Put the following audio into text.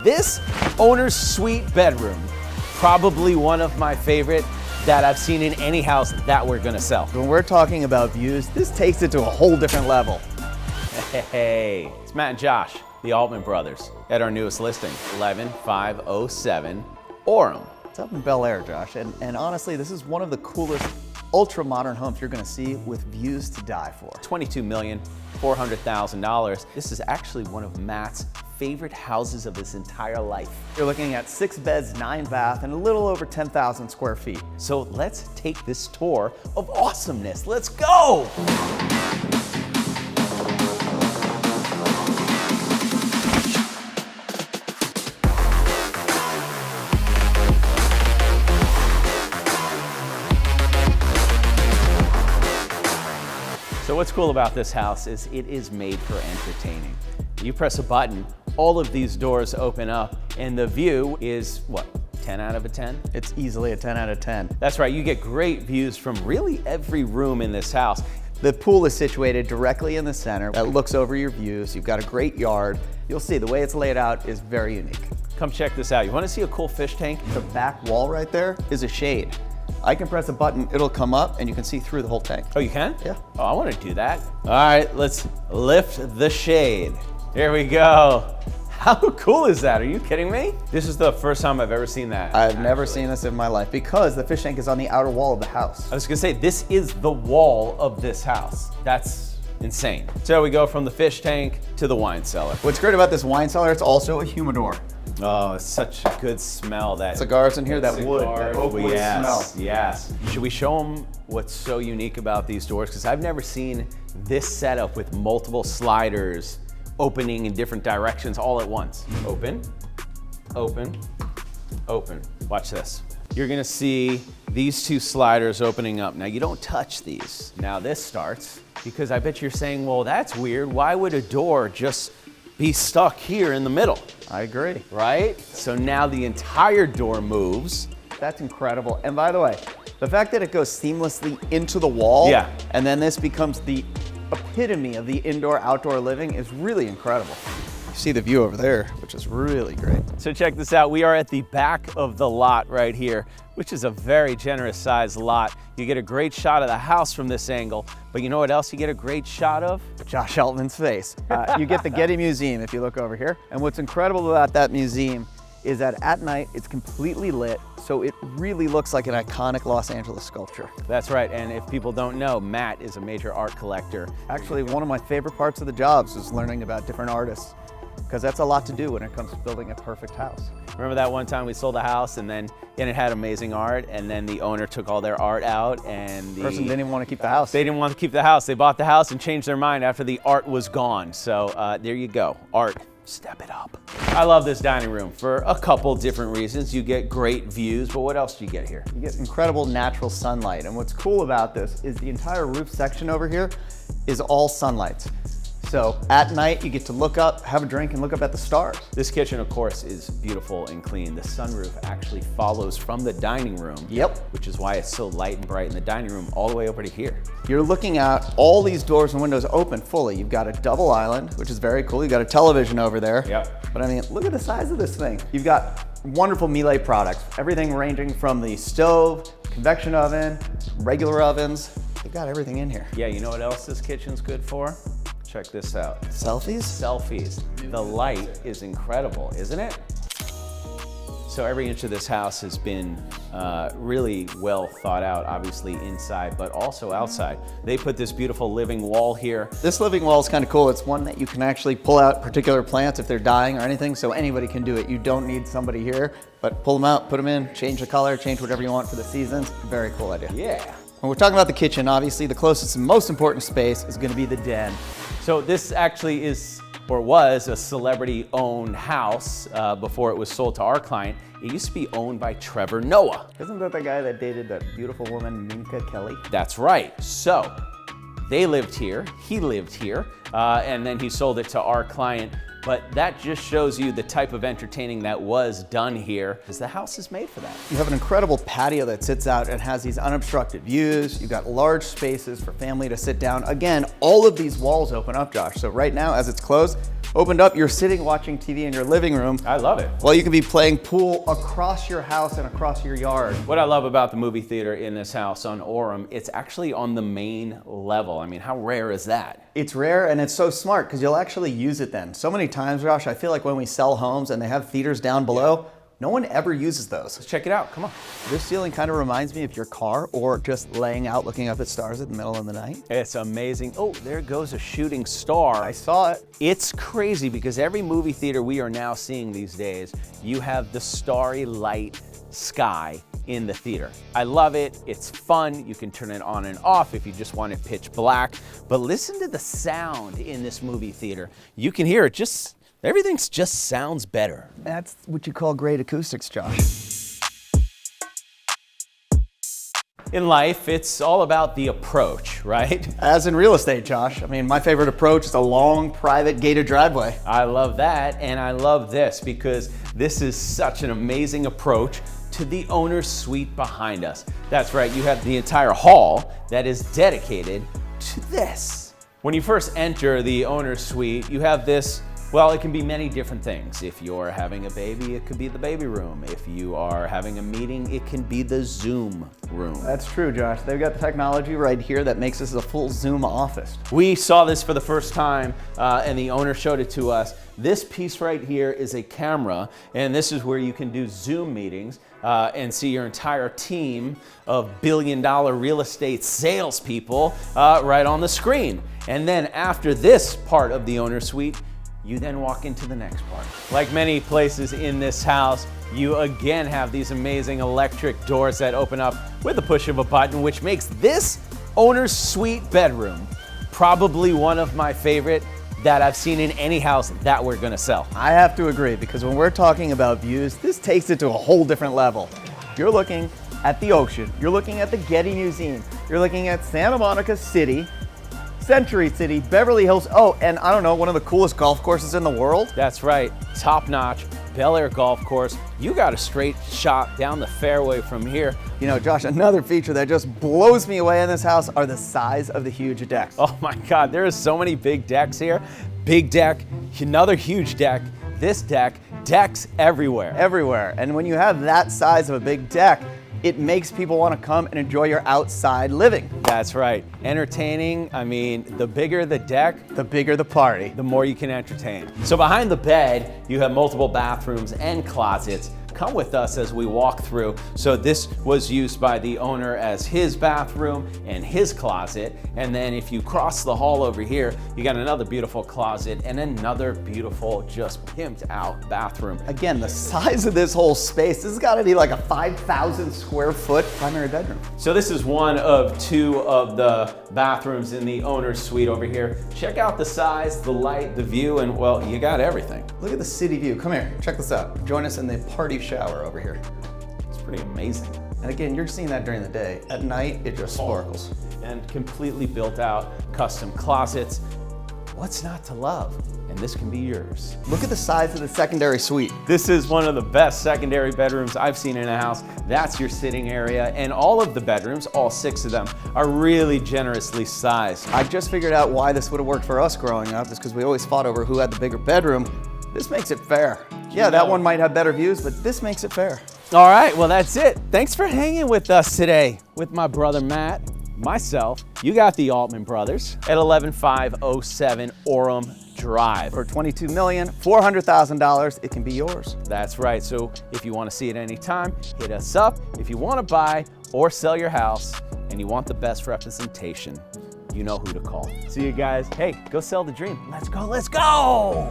This owner's suite bedroom, probably one of my favorite that I've seen in any house that we're gonna sell. When we're talking about views, this takes it to a whole different level. Hey, it's Matt and Josh, the Altman Brothers, at our newest listing, 11507 Orum. It's up in Bel Air, Josh, and honestly, this is one of the coolest ultra-modern homes you're gonna see with views to die for. $22,400,000. This is actually one of Matt's favorite houses of his entire life. You're looking at 6 beds, 9 bath, and a little over 10,000 square feet. So let's take this tour of awesomeness. Let's go! So what's cool about this house is it is made for entertaining. You press a button, all of these doors open up, and the view is, what, 10 out of a 10? It's easily a 10 out of 10. That's right, you get great views from really every room in this house. The pool is situated directly in the center that looks over your views. You've got a great yard. You'll see the way it's laid out is very unique. Come check this out. You wanna see a cool fish tank? The back wall right there is a shade. I can press a button, it'll come up, and you can see through the whole tank. Oh, you can? Yeah. Oh, I wanna do that. All right, let's lift the shade. Here we go. How cool is that? Are you kidding me? This is the first time I've ever seen that. I've never seen this in my life because the fish tank is on the outer wall of the house. I was gonna say, this is the wall of this house. That's insane. So we go from the fish tank to the wine cellar. What's great about this wine cellar, it's also a humidor. Oh, it's such a good smell. That Cigars in here, that wood, that oak wood yes, smell. Yes. Should we show them what's so unique about these doors? Because I've never seen this setup with multiple sliders opening in different directions all at once. Open, open, open. Watch this. You're gonna see these two sliders opening up. Now you don't touch these. Now this starts, because I bet you're saying, well, that's weird. Why would a door just be stuck here in the middle? I agree. Right? So now the entire door moves. That's incredible. And by the way, the fact that it goes seamlessly into the wall, Yeah. and then this becomes the epitome of the indoor-outdoor living is really incredible. You see the view over there, which is really great. So check this out. We are at the back of the lot right here, which is a very generous sized lot. You get a great shot of the house from this angle, but you know what else you get a great shot of? Josh Altman's face. You get the Getty Museum if you look over here. And what's incredible about that museum is that at night it's completely lit, so it really looks like an iconic Los Angeles sculpture. That's right, and if people don't know, Matt is a major art collector. Actually, one of my favorite parts of the jobs is learning about different artists, because that's a lot to do when it comes to building a perfect house. Remember that one time we sold a house and it had amazing art, and then the owner took all their art out and the Person didn't even want to keep the house. They didn't want to keep the house. They bought the house and changed their mind after the art was gone. So there you go, art. Step it up. I love this dining room for a couple different reasons. You get great views, but what else do you get here? You get incredible natural sunlight. And what's cool about this is the entire roof section over here is all sunlight. So at night, you get to look up, have a drink, and look up at the stars. This kitchen, of course, is beautiful and clean. The sunroof actually follows from the dining room. Yep. Which is why it's so light and bright in the dining room all the way over to here. You're looking at all these doors and windows open fully. You've got a double island, which is very cool. You've got a television over there. Yep. But I mean, look at the size of this thing. You've got wonderful Miele products. Everything ranging from the stove, convection oven, regular ovens. You've got everything in here. Yeah, you know what else this kitchen's good for? Check this out. Selfies? Selfies. The light is incredible, isn't it? So every inch of this house has been really well thought out, obviously inside, but also outside. They put this beautiful living wall here. This living wall is kind of cool. It's one that you can actually pull out particular plants if they're dying or anything, so anybody can do it. You don't need somebody here, but pull them out, put them in, change the color, change whatever you want for the seasons. Very cool idea. Yeah. When we're talking about the kitchen, obviously the closest and most important space is going to be the den. So this actually is, or was, a celebrity-owned house before it was sold to our client. It used to be owned by Trevor Noah. Isn't that the guy that dated that beautiful woman, Minka Kelly? That's right. So they lived here, he lived here, and then he sold it to our client. But that just shows you the type of entertaining that was done here, because the house is made for that. You have an incredible patio that sits out and has these unobstructed views. You've got large spaces for family to sit down. Again, all of these walls open up, Josh. So right now, as it's closed, Opened up, you're sitting watching TV in your living room. I love it. Well, you could be playing pool across your house and across your yard. What I love about the movie theater in this house on Orum, it's actually on the main level. I mean, how rare is that? It's rare and it's so smart because you'll actually use it then. So many times, Josh, I feel like when we sell homes and they have theaters down below, no one ever uses those. Let's check it out, come on. This ceiling kind of reminds me of your car or just laying out looking up at stars in the middle of the night. It's amazing. Oh, there goes a shooting star. I saw it. It's crazy because every movie theater we are now seeing these days, you have the starry light sky in the theater. I love it, it's fun, you can turn it on and off if you just want it pitch black, but listen to the sound in this movie theater. You can hear it everything just sounds better. That's what you call great acoustics, Josh. In life, it's all about the approach, right? As in real estate, Josh. I mean, my favorite approach is a long, private, gated driveway. I love that, and I love this because this is such an amazing approach to the owner's suite behind us. That's right, you have the entire hall that is dedicated to this. When you first enter the owner's suite, you have this. Well, it can be many different things. If you're having a baby, it could be the baby room. If you are having a meeting, it can be the Zoom room. That's true, Josh. They've got the technology right here that makes this a full Zoom office. We saw this for the first time, and the owner showed it to us. This piece right here is a camera, and this is where you can do Zoom meetings and see your entire team of billion-dollar real estate salespeople right on the screen. And then after this part of the owner suite, you then walk into the next part. Like many places in this house, you again have these amazing electric doors that open up with the push of a button, which makes this owner's suite bedroom probably one of my favorite that I've seen in any house that we're gonna sell. I have to agree, because when we're talking about views, this takes it to a whole different level. You're looking at the ocean, you're looking at the Getty Museum, you're looking at Santa Monica City, Century City, Beverly Hills, oh, and I don't know, one of the coolest golf courses in the world? That's right, top-notch, Bel Air golf course. You got a straight shot down the fairway from here. You know, Josh, another feature that just blows me away in this house are the size of the huge decks. Oh my God, there are so many big decks here. Big deck, another huge deck, this deck, decks everywhere. Everywhere, and when you have that size of a big deck, it makes people want to come and enjoy your outside living. That's right. Entertaining, I mean, the bigger the deck, the bigger the party, the more you can entertain. So behind the bed, you have multiple bathrooms and closets. Come with us as we walk through. So this was used by the owner as his bathroom and his closet. And then if you cross the hall over here, you got another beautiful closet and another beautiful, just pimped out bathroom. Again, the size of this whole space, this has got to be like a 5,000 square foot primary bedroom. So this is one of two of the bathrooms in the owner's suite over here. Check out the size, the light, the view, and well, you got everything. Look at the city view. Come here, check this out. Join us in the party shower over here. It's pretty amazing. And again, you're seeing that during the day. At night, it just sparkles. And completely built out custom closets. What's not to love? And this can be yours. Look at the size of the secondary suite. This is one of the best secondary bedrooms I've seen in a house. That's your sitting area, and all of the bedrooms, all 6 of them, are really generously sized. I just figured out why this would have worked for us growing up, is because we always fought over who had the bigger bedroom. This makes it fair. Yeah, that one might have better views, but this makes it fair. All right, well that's it. Thanks for hanging with us today with my brother Matt, myself. You got the Altman Brothers at 11507 Orum Drive. For $22,400,000, it can be yours. That's right, so if you want to see it anytime, hit us up. If you want to buy or sell your house and you want the best representation, you know who to call. See you guys. Hey, go sell the dream. Let's go, let's go!